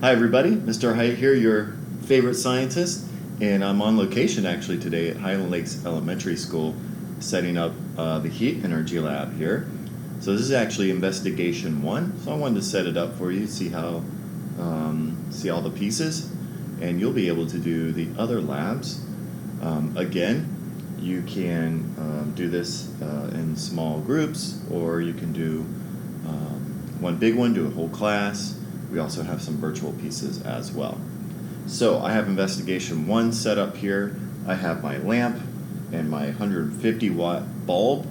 Hi everybody, Mr. Height here, your favorite scientist, and I'm on location actually today at Highland Lakes Elementary School setting up the heat energy lab here. So this is actually investigation 1, so I wanted to set it up for you, see how, see all the pieces, and you'll be able to do the other labs. Again, you can do this in small groups, or you can do one big one, do a whole class. We also have some virtual pieces as well. So I have investigation 1 set up here. I have my lamp and my 150 watt bulb,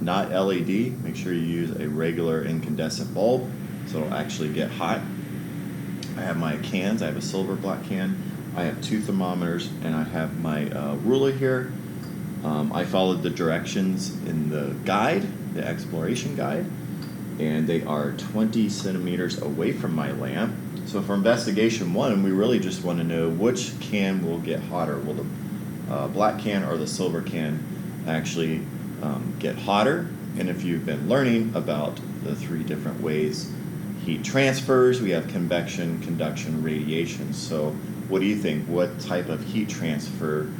not LED. Make sure you use a regular incandescent bulb so it'll actually get hot. I have my cans. I have a silver black can. I have 2 thermometers, and I have my ruler here. I followed the directions in the guide, the exploration guide, and they are 20 centimeters away from my lamp. So for investigation 1, we really just want to know which can will get hotter. Will the black can or the silver can actually get hotter? And if you've been learning about the 3 different ways heat transfers, we have convection, conduction, radiation. So what do you think? What type of heat transfer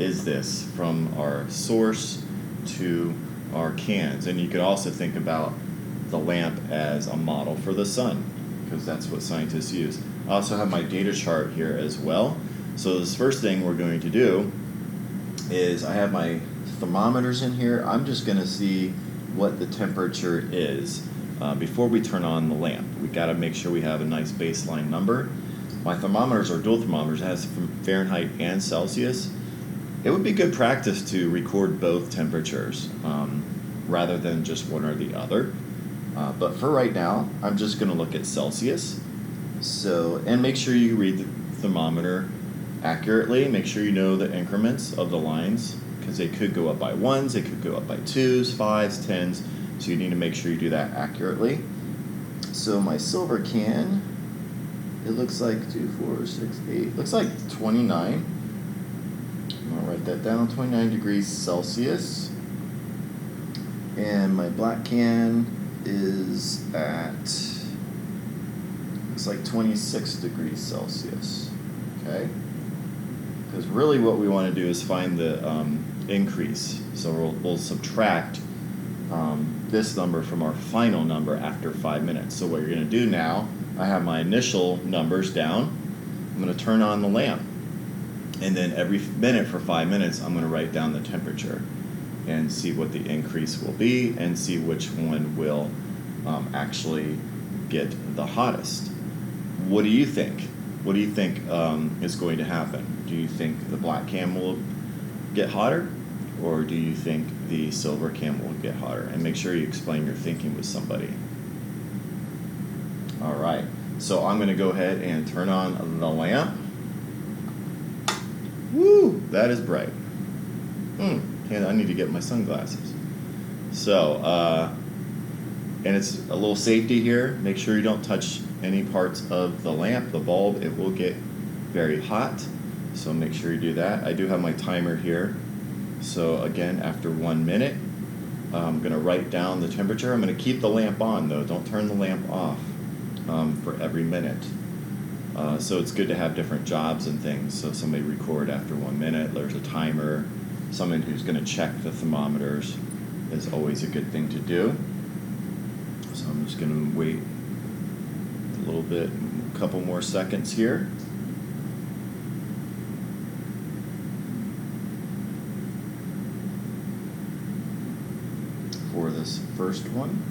is this from our source to our cans? And you could also think about the lamp as a model for the sun, because that's what scientists use. I also have my data chart here as well. So this first thing we're going to do is I have my thermometers in here. I'm just going to see what the temperature is before we turn on the lamp. We got to make sure we have a nice baseline number. My thermometers are dual thermometers. It has Fahrenheit and Celsius. It would be good practice to record both temperatures rather than just one or the other. But for right now, I'm just going to look at Celsius. So, and make sure you read the thermometer accurately. Make sure you know the increments of the lines, because they could go up by 1s, they could go up by 2s, 5s, 10s. So you need to make sure you do that accurately. So my silver can, it looks like 2, 4, 6, 8, looks like 29. I'll write that down, 29 degrees Celsius. And my black can is at, looks like 26 degrees Celsius, okay? Because really what we want to do is find the increase. So we'll subtract this number from our final number after 5 minutes. So what you're going to do now, I have my initial numbers down. I'm going to turn on the lamp. And then every minute for 5 minutes, I'm going to write down the temperature and see what the increase will be and see which one will actually get the hottest. What do you think? What do you think is going to happen? Do you think the black can will get hotter, or do you think the silver can will get hotter? And make sure you explain your thinking with somebody. All right, so I'm going to go ahead and turn on the lamp. Woo, that is bright. I need to get my sunglasses. So, and it's a little safety here. Make sure you don't touch any parts of the lamp, the bulb. It will get very hot, so make sure you do that. I do have my timer here. So again, after 1 minute, I'm going to write down the temperature. I'm going to keep the lamp on, though. Don't turn the lamp off for every minute. So it's good to have different jobs and things. So somebody record after 1 minute. There's a timer. Someone who's going to check the thermometers is always a good thing to do. So I'm just going to wait a little bit, a couple more seconds here. For this first one.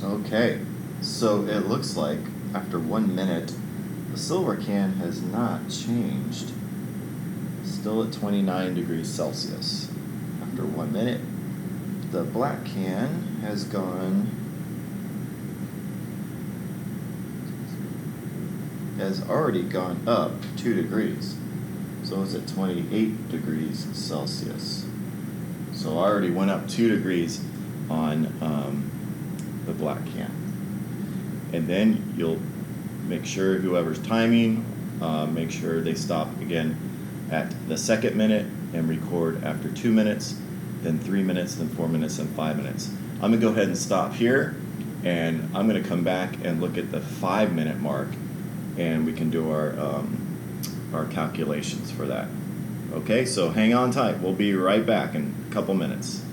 Okay, so it looks like after 1 minute, the silver can has not changed. Still at 29 degrees Celsius. After 1 minute, the black can has already gone up 2 degrees. So it's at 28 degrees Celsius. So I already went up 2 degrees on the black can. And then you'll make sure whoever's timing, make sure they stop again at the 2nd minute and record after 2 minutes, then 3 minutes, then 4 minutes, and 5 minutes. I'm gonna go ahead and stop here, and I'm gonna come back and look at the 5-minute mark, and we can do our calculations for that. Okay, so hang on tight. We'll be right back in a couple minutes.